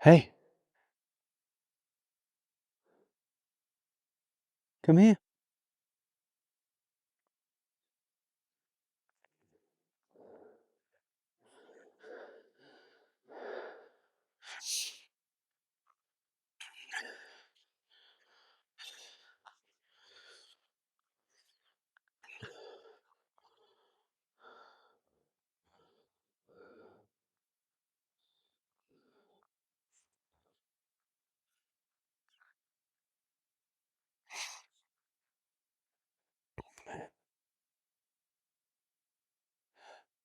Hey, come here.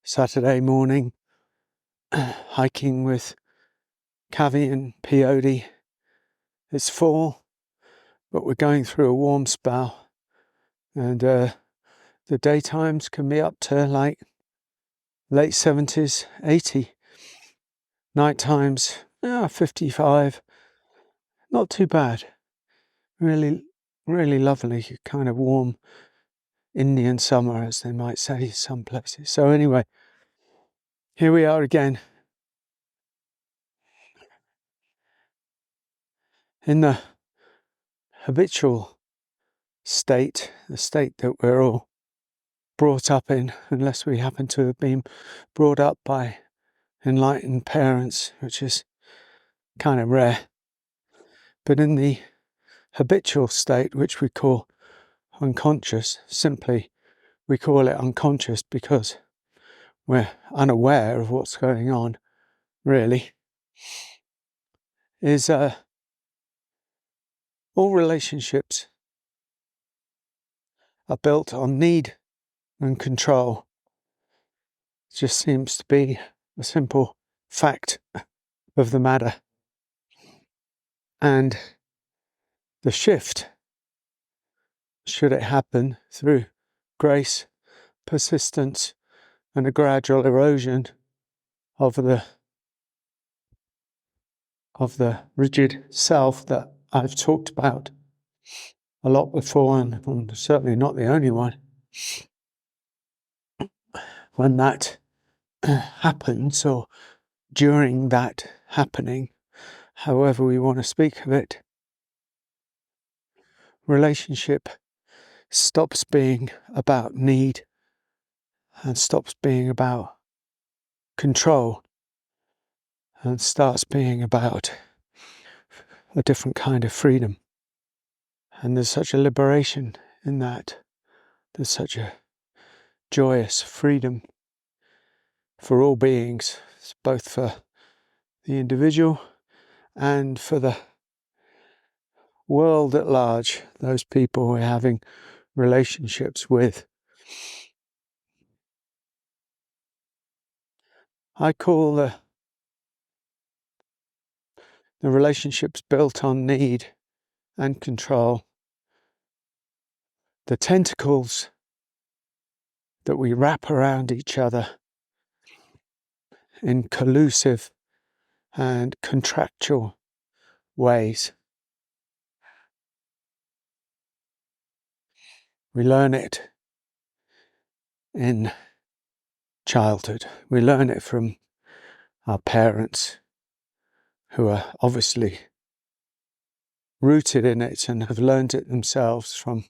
Saturday morning, hiking with Kavi and Peyote. It's fall, but we're going through a warm spell, and the daytimes can be up to like late 70s, 80. Night times, 55. Not too bad. Really, really lovely, kind of warm Indian summer, as they might say some places. So anyway, here we are again in the habitual state, the state that we're all brought up in, unless we happen to have been brought up by enlightened parents, which is kind of rare. But in the habitual state, which we call unconscious, simply we call it unconscious because we're unaware of what's going on, really, is all relationships are built on need and control. It just seems to be a simple fact of the matter. And the shift, should it happen through grace, persistence, and a gradual erosion of the rigid self that I've talked about a lot before, and I'm certainly not the only one. When that happens, or during that happening, however we want to speak of it, relationship stops being about need and stops being about control and starts being about a different kind of freedom. And there's such a liberation in that. There's such a joyous freedom for all beings, both for the individual and for the world at large, those people we're having relationships with. I call the relationships built on need and control the tentacles that we wrap around each other in collusive and contractual ways. We learn it in childhood. We learn it from our parents, who are obviously rooted in it and have learned it themselves from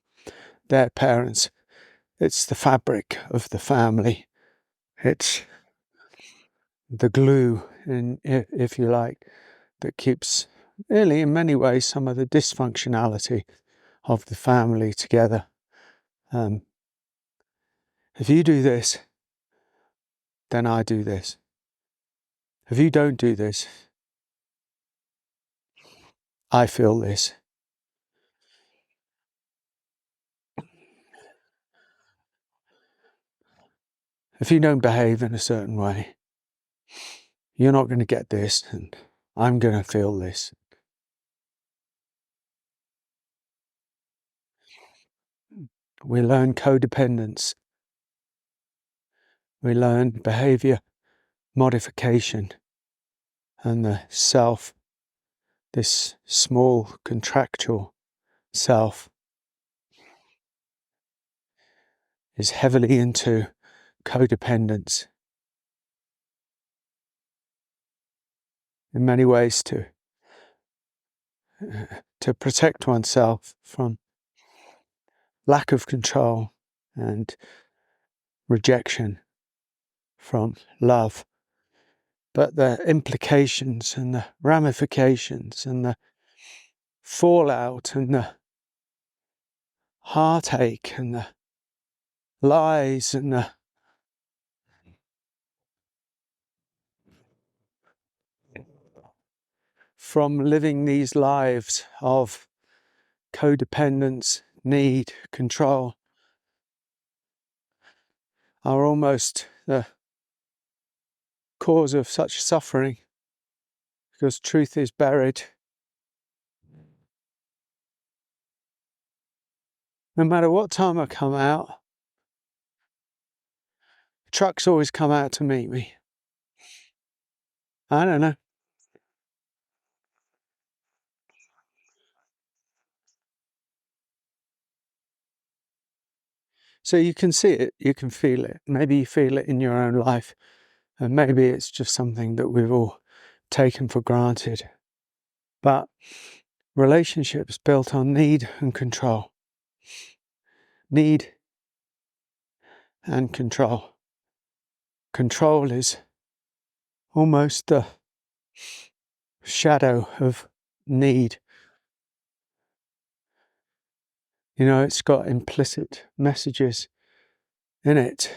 their parents. It's the fabric of the family. It's the glue, if you like, that keeps, really, in many ways, some of the dysfunctionality of the family together. If you do this, then I do this. If you don't do this, I feel this. If you don't behave in a certain way, you're not going to get this, and I'm going to feel this. We learn codependence. We learn behavior modification, and the self, this small contractual self, is heavily into codependence. In many ways, to to protect oneself from lack of control and rejection from love. But the implications and the ramifications and the fallout and the heartache and the lies and the from living these lives of codependence, need, control are almost the cause of such suffering, because truth is buried. No matter what time I come out, trucks always come out to meet me. I don't know. So you can see it, you can feel it. Maybe you feel it in your own life, and maybe it's just something that we've all taken for granted. But relationships built on need and control. Need and control. Control is almost the shadow of need. You know, it's got implicit messages in it.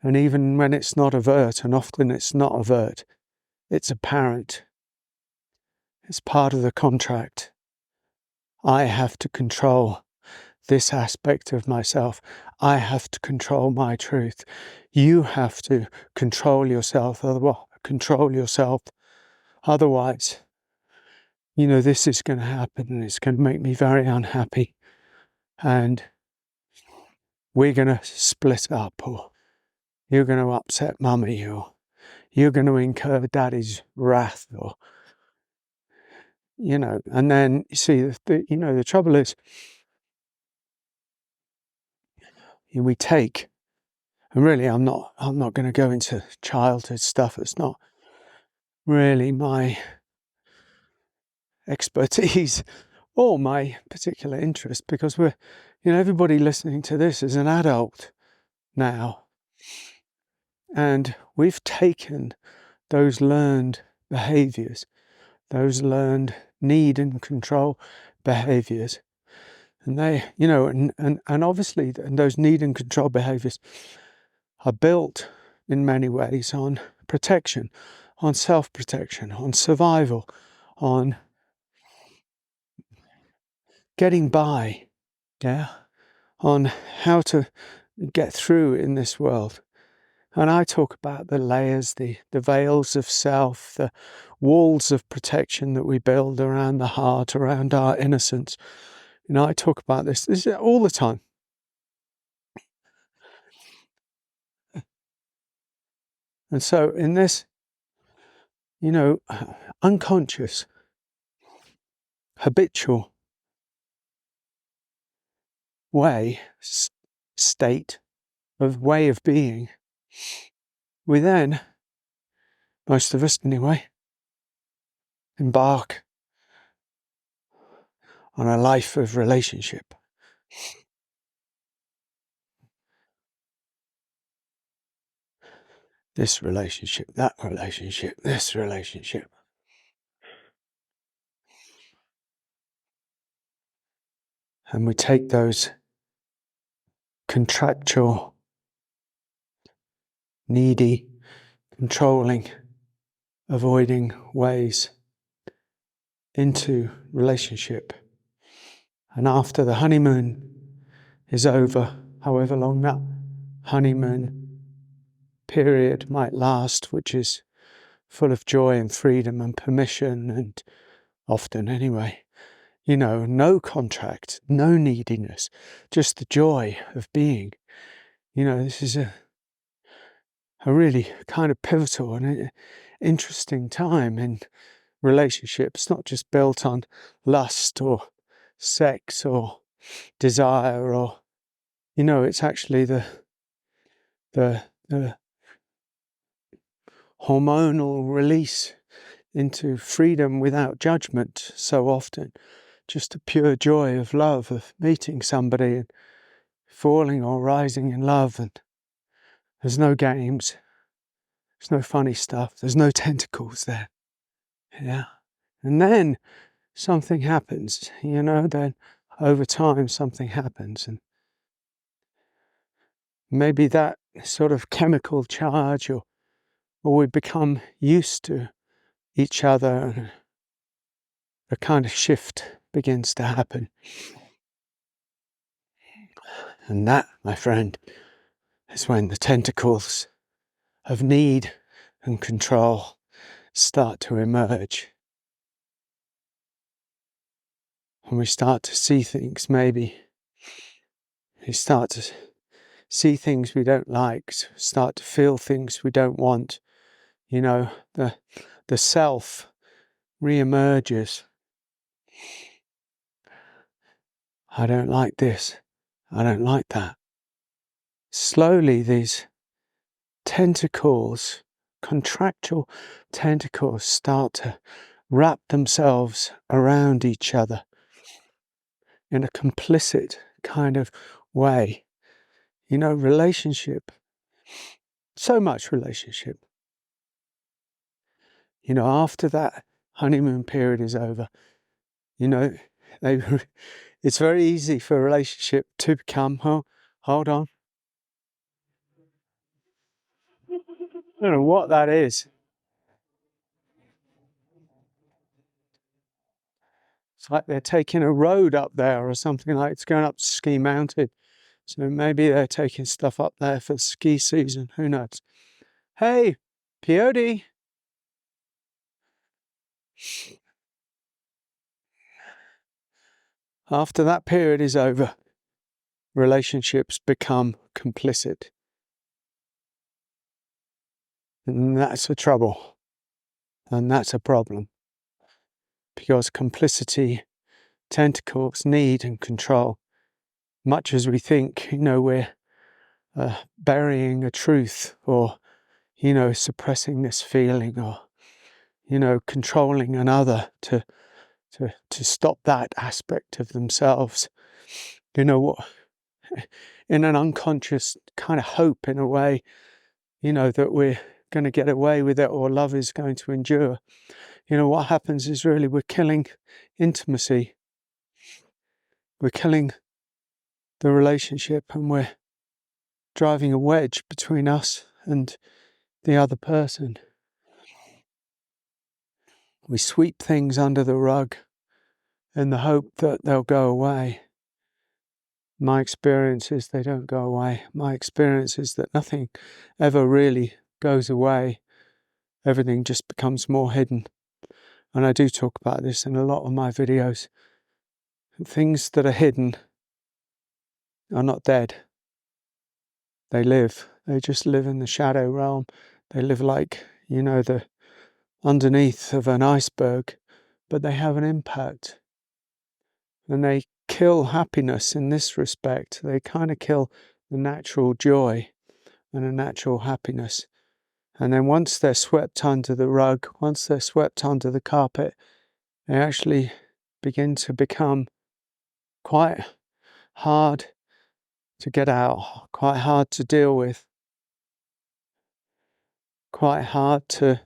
And even when it's not overt, and often it's not overt, it's apparent. It's part of the contract. I have to control this aspect of myself. I have to control my truth. You have to control yourself. Otherwise, you know, this is going to happen and it's going to make me very unhappy. And we're going to split up, or you're going to upset mummy, or you're going to incur daddy's wrath, or, you know. And then you see, the trouble is, we take, and really I'm not going to go into childhood stuff. It's not really my expertise or my particular interest, because everybody listening to this is an adult now, and we've taken those learned behaviors, those learned need and control behaviors, and they, and obviously, and those need and control behaviors are built in many ways on protection, on self-protection, on survival, on getting by, on how to get through in this world. And I talk about the layers, the veils of self, the walls of protection that we build around the heart, around our innocence. I talk about this is all the time. And so in this, unconscious, habitual state of way of being, we then, most of us anyway, embark on a life of relationship. This relationship, that relationship, this relationship. And we take those contractual, needy, controlling, avoiding ways into relationship. And after the honeymoon is over, however long that honeymoon period might last, which is full of joy and freedom and permission, and often anyway, no contract, no neediness, just the joy of being. This is a really kind of pivotal and interesting time in relationships, not just built on lust or sex or desire, or it's actually the hormonal release into freedom without judgment so often. Just a pure joy of love, of meeting somebody and falling or rising in love. And there's no games. There's no funny stuff. There's no tentacles there. Yeah. And then something happens, then over time something happens. And maybe that sort of chemical charge or we become used to each other and a kind of shift begins to happen. And that, my friend, is when the tentacles of need and control start to emerge. And we start to see things, maybe. We start to see things we don't like, start to feel things we don't want. The self re-emerges. I don't like this. I don't like that. Slowly these tentacles, contractual tentacles, start to wrap themselves around each other in a complicit kind of way. Relationship, so much relationship. After that honeymoon period is over, it's very easy for a relationship to become, hold on. I don't know what that is. It's like they're taking a road up there or something, like it's going up Ski Mountain. So maybe they're taking stuff up there for ski season. Who knows? Hey, Peyote. After that period is over, relationships become complicit. And that's a trouble. And that's a problem. Because complicity, tentacles, need and control. Much as we think, we're burying a truth or, suppressing this feeling or, controlling another to stop that aspect of themselves. What? In an unconscious kind of hope, in a way, that we're going to get away with it or love is going to endure. What happens is really we're killing intimacy. We're killing the relationship and we're driving a wedge between us and the other person. We sweep things under the rug in the hope that they'll go away. My experience is they don't go away. My experience is that nothing ever really goes away. Everything just becomes more hidden. And I do talk about this in a lot of my videos. Things that are hidden are not dead. They live. They just live in the shadow realm. They live like, the underneath of an iceberg, but they have an impact. And they kill happiness in this respect. They kind of kill the natural joy and a natural happiness. And then once they're swept under the rug, once they're swept under the carpet, they actually begin to become quite hard to get out, quite hard to deal with, quite hard to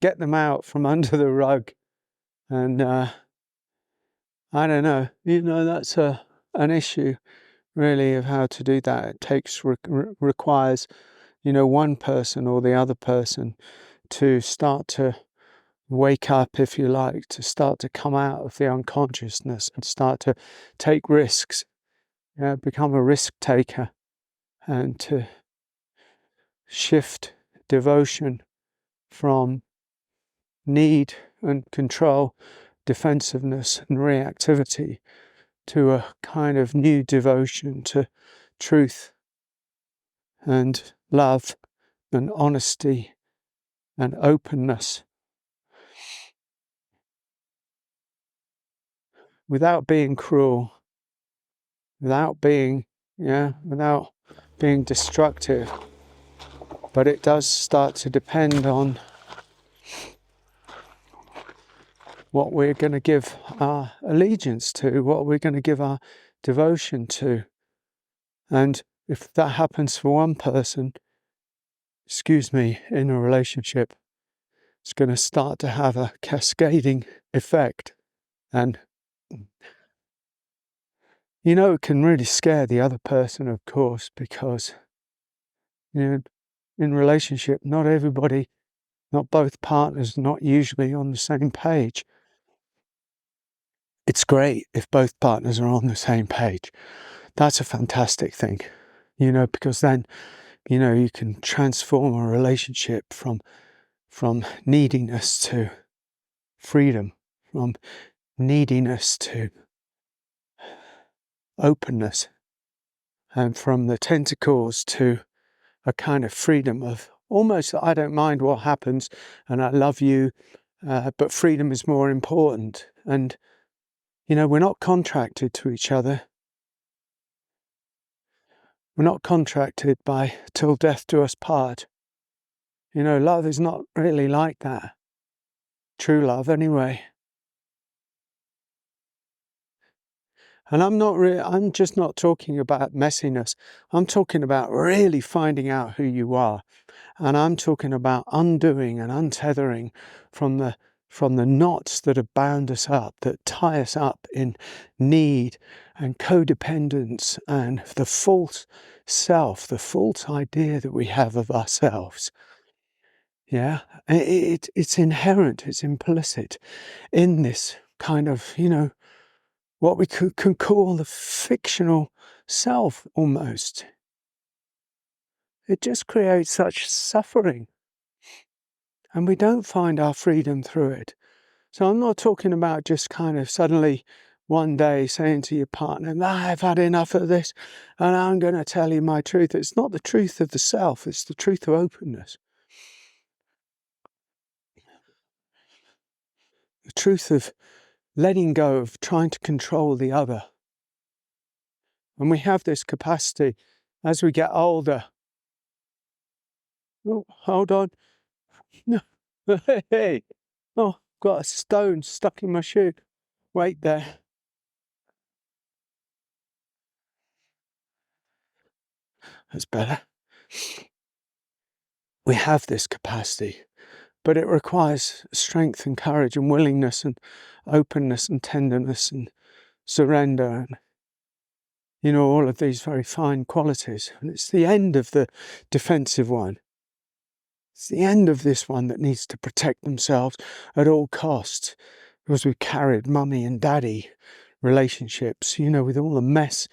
get them out from under the rug. And I don't know, that's an issue really of how to do that. It requires, one person or the other person to start to wake up, if you like, to start to come out of the unconsciousness and start to take risks, become a risk taker and to shift devotion from need and control, defensiveness and reactivity to a kind of new devotion to truth and love and honesty and openness, without being cruel, without being destructive. But it does start to depend on what we're going to give our allegiance to, what we're going to give our devotion to. And if that happens for one person, in a relationship, it's going to start to have a cascading effect. And, it can really scare the other person, of course, because, in relationship, not both partners, not usually on the same page. It's great if both partners are on the same page. That's a fantastic thing, because then, you can transform a relationship from neediness to freedom, from neediness to openness, and from the tentacles to a kind of freedom of almost, I don't mind what happens and I love you, but freedom is more important. And, we're not contracted to each other. We're not contracted by till death do us part. Love is not really like that. True love, anyway. And I'm just not talking about messiness. I'm talking about really finding out who you are. And I'm talking about undoing and untethering from the knots that have bound us up, that tie us up in need and codependence and the false self, the false idea that we have of ourselves. Yeah, it's inherent, it's implicit in this kind of, what we can call the fictional self almost. It just creates such suffering. And we don't find our freedom through it. So I'm not talking about just kind of suddenly one day saying to your partner, I've had enough of this and I'm going to tell you my truth. It's not the truth of the self, it's the truth of openness. The truth of letting go of trying to control the other. And we have this capacity as we get older. Oh, hold on. No. Hey. Oh, got a stone stuck in my shoe. Wait there. That's better. We have this capacity, but it requires strength and courage and willingness and openness and tenderness and surrender and, all of these very fine qualities. And it's the end of the defensive one. It's the end of this one that needs to protect themselves at all costs, because we've carried mummy and daddy relationships, with all the mess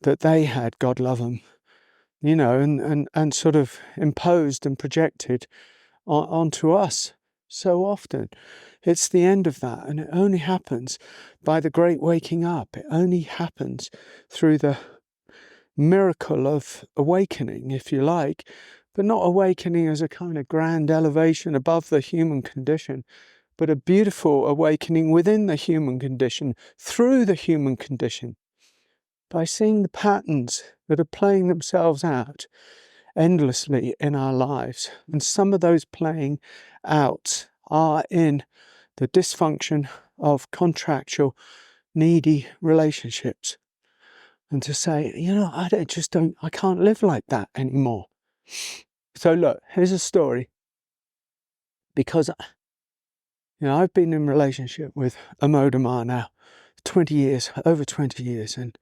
that they had, God love them, and sort of imposed and projected onto us so often. It's the end of that, and it only happens by the great waking up. It only happens through the miracle of awakening, if you like, but not awakening as a kind of grand elevation above the human condition, but a beautiful awakening within the human condition, through the human condition, by seeing the patterns that are playing themselves out endlessly in our lives. And some of those playing out are in the dysfunction of contractual, needy relationships. And to say, I can't live like that anymore. So look, here's a story. Because, I've been in relationship with Amoda Maa now, over 20 years. And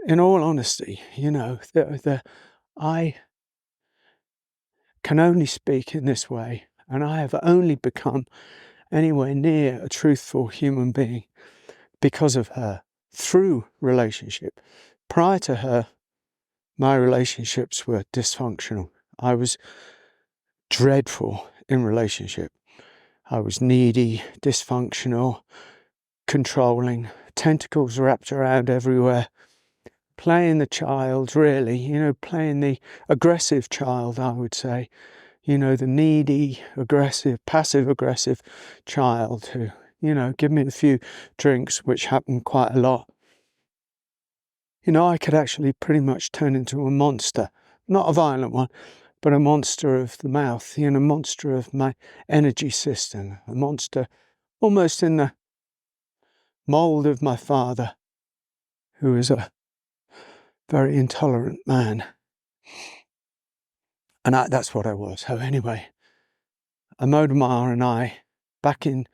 in all honesty, I can only speak in this way. And I have only become anywhere near a truthful human being because of her, through relationship. Prior to her, my relationships were dysfunctional. I was dreadful in relationship. I was needy, dysfunctional, controlling, tentacles wrapped around everywhere, playing the child, really, playing the aggressive child, I would say. The needy, aggressive, passive-aggressive child who, give me a few drinks, which happened quite a lot. I could actually pretty much turn into a monster. Not a violent one, but a monster of the mouth, a monster of my energy system, a monster almost in the mould of my father, who was a very intolerant man. And that's what I was. So anyway, Amoda Maa and I, back in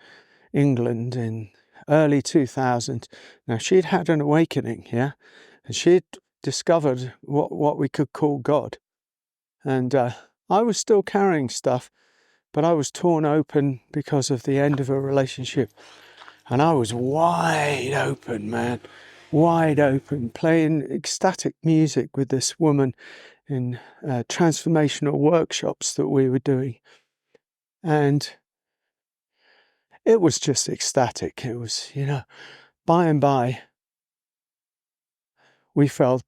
England in early 2000, now she'd had an awakening, and she'd discovered what we could call God. And I was still carrying stuff, but I was torn open because of the end of a relationship. And I was wide open, man, wide open, playing ecstatic music with this woman in transformational workshops that we were doing. And it was just ecstatic. It was, by and by, we felt,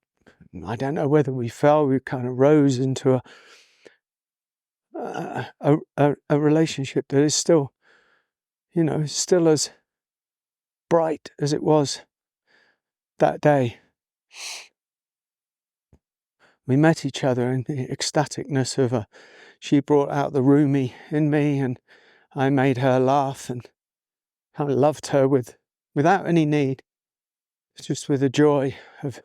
I don't know whether we fell, we kind of rose into a relationship that is still, still as bright as it was that day. We met each other in the ecstaticness of she brought out the Rumi in me, and I made her laugh, and I loved her without any need, just with the joy of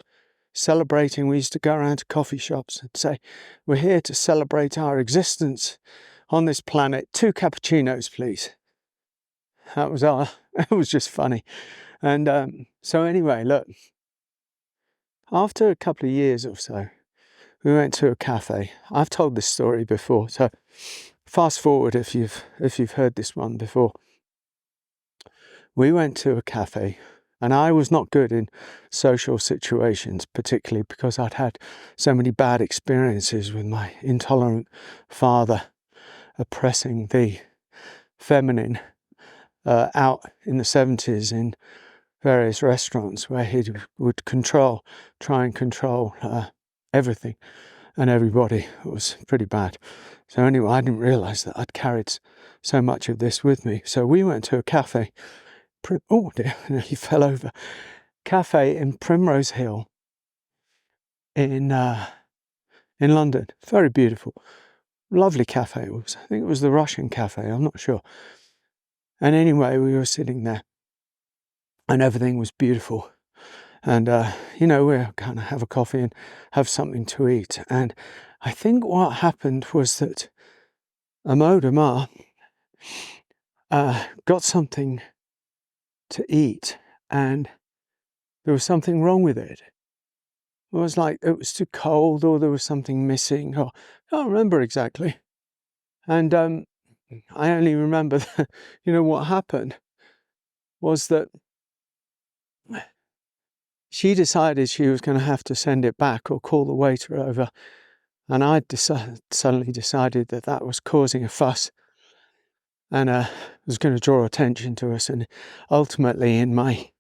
celebrating. We used to go around to coffee shops and say, we're here to celebrate our existence on this planet. 2 cappuccinos, please. That was it was just funny. And so anyway, look, after a couple of years or so, we went to a cafe. I've told this story before, so fast forward if you've heard this one before. We went to a cafe, and I was not good in social situations, particularly because I'd had so many bad experiences with my intolerant father oppressing the feminine out in the 70s in various restaurants where he would try and control everything and everybody. It was pretty bad. So anyway, I didn't realise that I'd carried so much of this with me. So we went to a cafe. Oh dear, I nearly fell over. Cafe in Primrose Hill in London. Very beautiful. Lovely cafe it was. I think it was the Russian cafe, I'm not sure. And anyway, we were sitting there and everything was beautiful. And, we were going to have a coffee and have something to eat. And I think what happened was that Amoda Maa got something to eat, and there was something wrong with it. It was like it was too cold, or there was something missing, or I don't remember exactly. And I only remember that, what happened was that she decided she was going to have to send it back or call the waiter over. And I suddenly decided that was causing a fuss and was going to draw attention to us. And ultimately, in my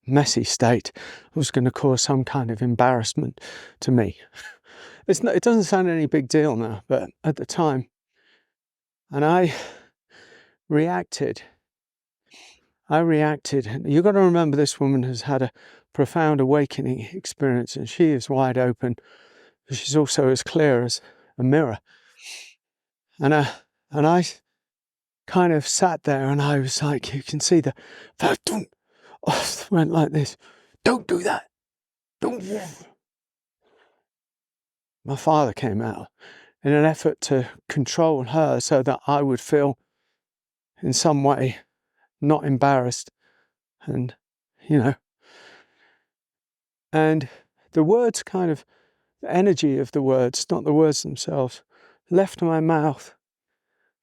messy state, was going to cause some kind of embarrassment to me. It doesn't sound any big deal now, but at the time, and I reacted. You've got to remember, this woman has had a profound awakening experience, and she is wide open. She's also as clear as a mirror. And I kind of sat there, and I was like, you can see went like this. Don't do that. Don't. My father came out in an effort to control her so that I would feel in some way not embarrassed. And, and the words the energy of the words, not the words themselves, left my mouth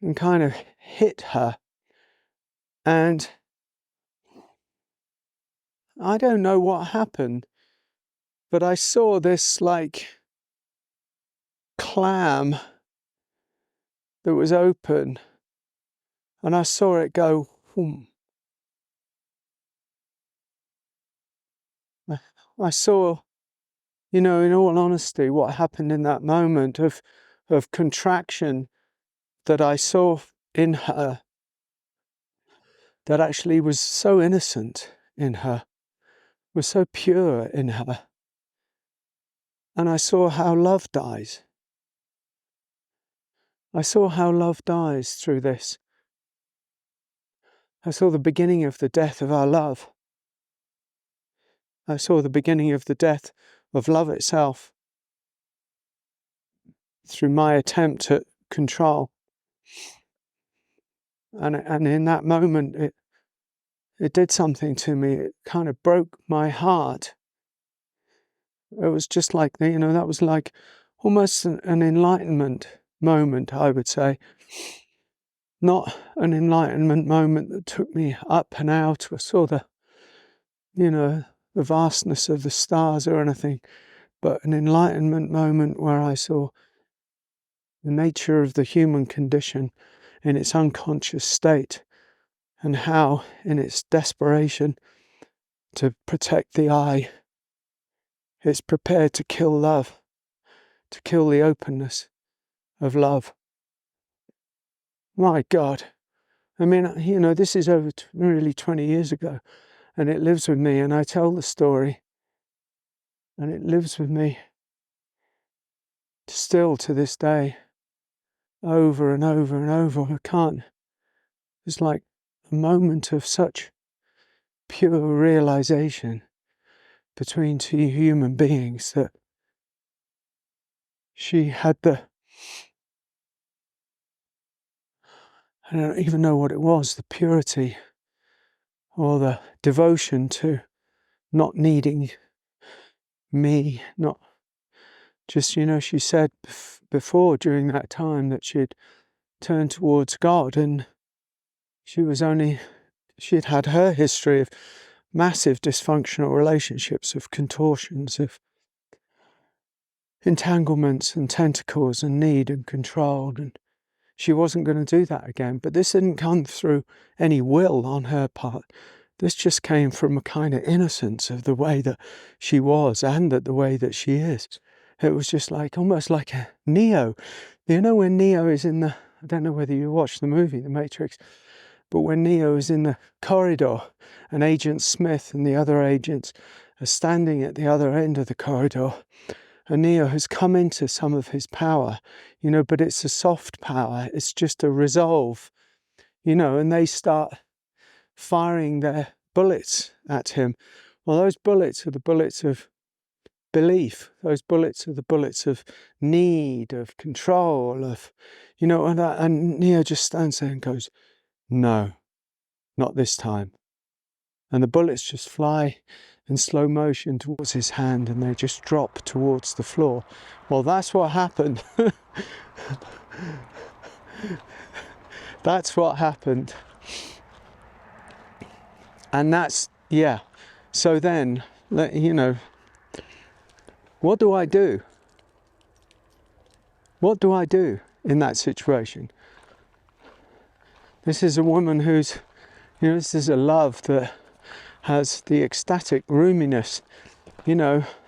and kind of hit her. And I don't know what happened, but I saw this clam that was open, and I saw it go, whoom. I saw, in all honesty, what happened in that moment of contraction that I saw in her, that actually was so innocent in her, was so pure in her. And I saw how love dies. I saw how love dies through this. I saw the beginning of the death of our love. I saw the beginning of the death of love itself through my attempt at control. And in that moment, it did something to me. It kind of broke my heart. It was just like, that was like almost an enlightenment moment, I would say. Not an enlightenment moment that took me up and out or saw the vastness of the stars or anything, but an enlightenment moment where I saw the nature of the human condition in its unconscious state, and how, in its desperation to protect the I, it's prepared to kill love, to kill the openness of love. My God. I mean, this is over really 20 years ago, and it lives with me, and I tell the story, and it lives with me still to this day, over and over and over. I can't. It's like a moment of such pure realization between two human beings that she had I don't even know what it was, the purity or the devotion to not needing me, not just, she said before during that time that she'd turned towards God, and she'd had her history of massive dysfunctional relationships, of contortions, of entanglements and tentacles and need and control, and she wasn't going to do that again. But this didn't come through any will on her part. This just came from a kind of innocence of the way that she was and the way that she is. It was just like, almost like a Neo. When Neo is in I don't know whether you watched the movie, The Matrix, but when Neo is in the corridor and Agent Smith and the other agents are standing at the other end of the corridor, and Neo has come into some of his power, but it's a soft power. It's just a resolve, and they start firing their bullets at him. Well, those bullets are the bullets of belief. Those bullets are the bullets of need, of control, of, and Neo just stands there and goes, no, not this time. And the bullets just fly in slow motion towards his hand, and they just drop towards the floor. Well, that's what happened. That's what happened. And that's, so then, what do I do? What do I do in that situation? This is a woman who's, this is a love that has the ecstatic roominess,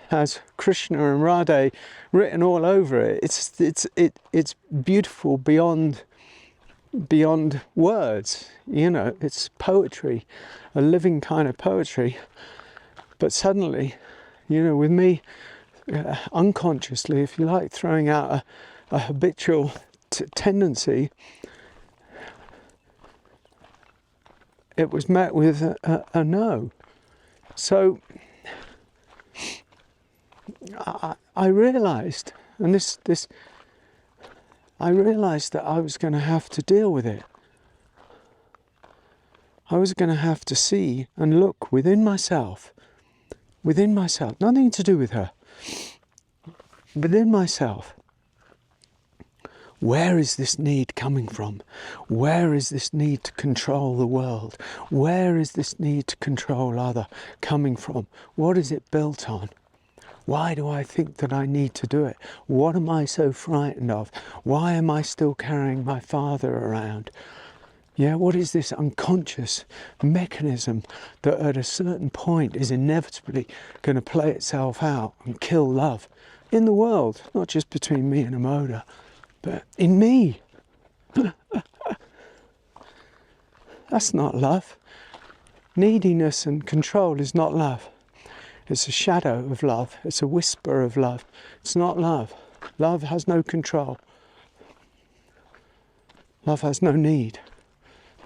has Krishna and Radha written all over it. It's beautiful beyond words. It's poetry, a living kind of poetry. But suddenly, with me, unconsciously, if you like, throwing out a habitual tendency, it was met with a no. So I realised, and I realised that I was going to have to deal with it. I was going to have to see and look within myself, nothing to do with her, within myself. Where is this need coming from? Where is this need to control the world? Where is this need to control other coming from? What is it built on? Why do I think that I need to do it? What am I so frightened of? Why am I still carrying my father around? What is this unconscious mechanism that at a certain point is inevitably going to play itself out and kill love in the world, not just between me and Amoda, but in me? That's not love. Neediness and control is not love. It's a shadow of love. It's a whisper of love. It's not love. Love has no control. Love has no need.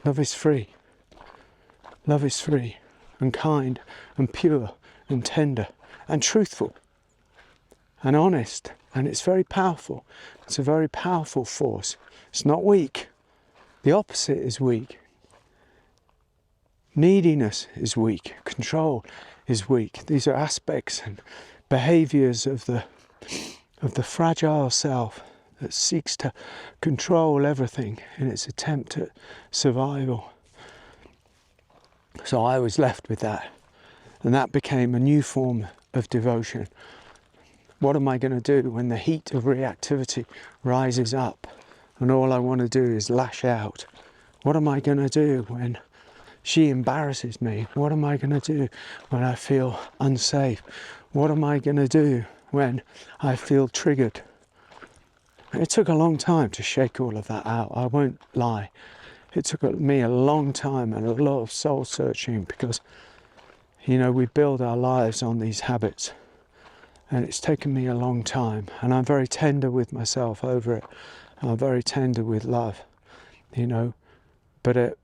Love is free. Love is free and kind and pure and tender and truthful and honest. And it's very powerful. It's a very powerful force. It's not weak. The opposite is weak. Neediness is weak. Control is weak. These are aspects and behaviours of the fragile self that seeks to control everything in its attempt at survival. So I was left with that, and that became a new form of devotion. What am I going to do when the heat of reactivity rises up and all I want to do is lash out? What am I going to do when she embarrasses me? What am I going to do when I feel unsafe? What am I going to do when I feel triggered? It took a long time to shake all of that out, I won't lie. It took me a long time and a lot of soul searching because, we build our lives on these habits. And it's taken me a long time. And I'm very tender with myself over it. I'm very tender with love, But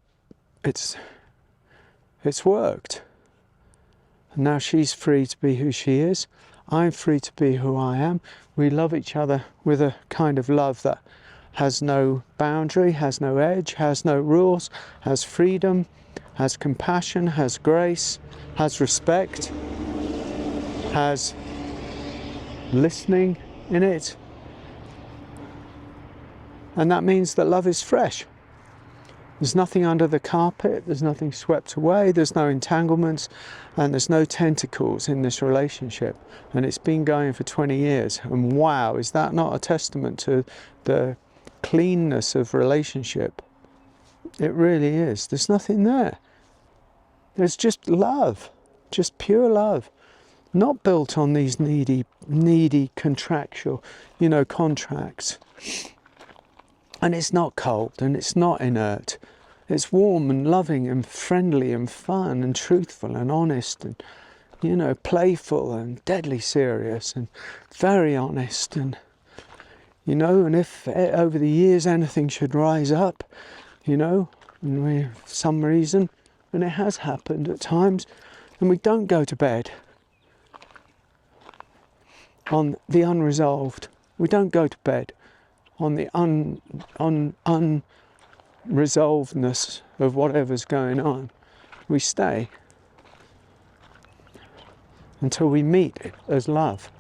it's worked. And now she's free to be who she is. I'm free to be who I am. We love each other with a kind of love that has no boundary, has no edge, has no rules, has freedom, has compassion, has grace, has respect, has listening in it. And that means that love is fresh. There's nothing under the carpet, there's nothing swept away, there's no entanglements, and there's no tentacles in this relationship. And it's been going for 20 years. And wow, is that not a testament to the cleanness of relationship? It really is. There's nothing there. There's just love, just pure love. Not built on these needy contractual, contracts. And it's not cold and it's not inert. It's warm and loving and friendly and fun and truthful and honest and, playful and deadly serious and very honest. And, and if over the years anything should rise up, and for some reason, and it has happened at times, and we don't go to bed on the unresolved. We don't go to bed on the unresolvedness of whatever's going on. We stay until we meet it as love.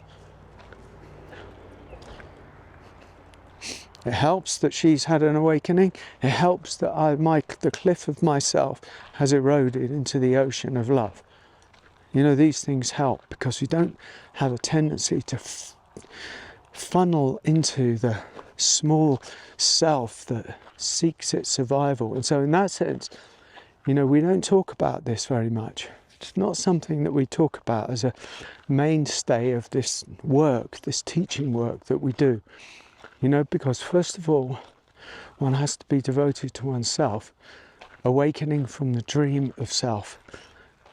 It helps that she's had an awakening. It helps that the cliff of myself has eroded into the ocean of love. These things help because we don't have a tendency to funnel into the small self that seeks its survival. And so in that sense, we don't talk about this very much. It's not something that we talk about as a mainstay of this work, this teaching work that we do. Because first of all, one has to be devoted to oneself, awakening from the dream of self,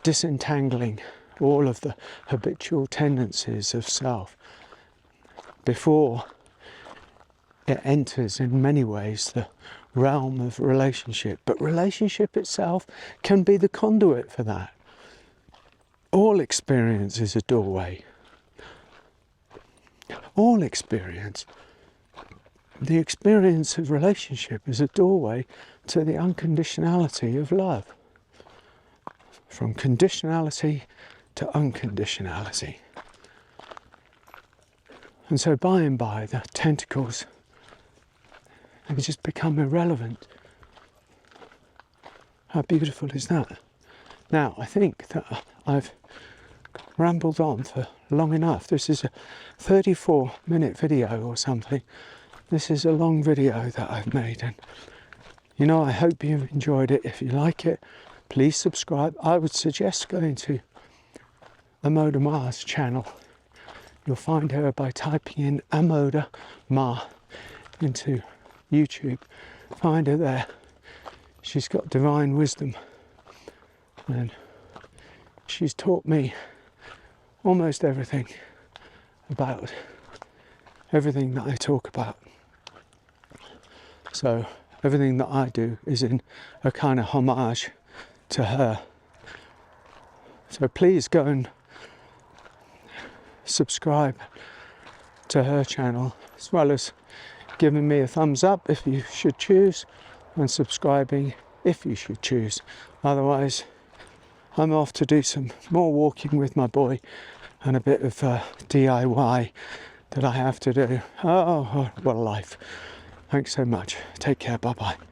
disentangling all of the habitual tendencies of self before it enters in many ways the realm of relationship. But relationship itself can be the conduit for that. All experience is a doorway. All experience. The experience of relationship is a doorway to the unconditionality of love. From conditionality to unconditionality. And so by and by the tentacles have just become irrelevant. How beautiful is that? Now, I think that I've rambled on for long enough. This is a 34-minute video or something. This is a long video that I've made, and I hope you've enjoyed it. If you like it, please subscribe. I would suggest going to Amoda Maa's channel. You'll find her by typing in Amoda Maa into YouTube. Find her there. She's got divine wisdom, and she's taught me almost everything about everything that I talk about. So everything that I do is in a kind of homage to her. So please go and subscribe to her channel, as well as giving me a thumbs up if you should choose, and subscribing if you should choose. Otherwise, I'm off to do some more walking with my boy and a bit of DIY that I have to do. Oh, what a life. Thanks so much. Take care. Bye-bye.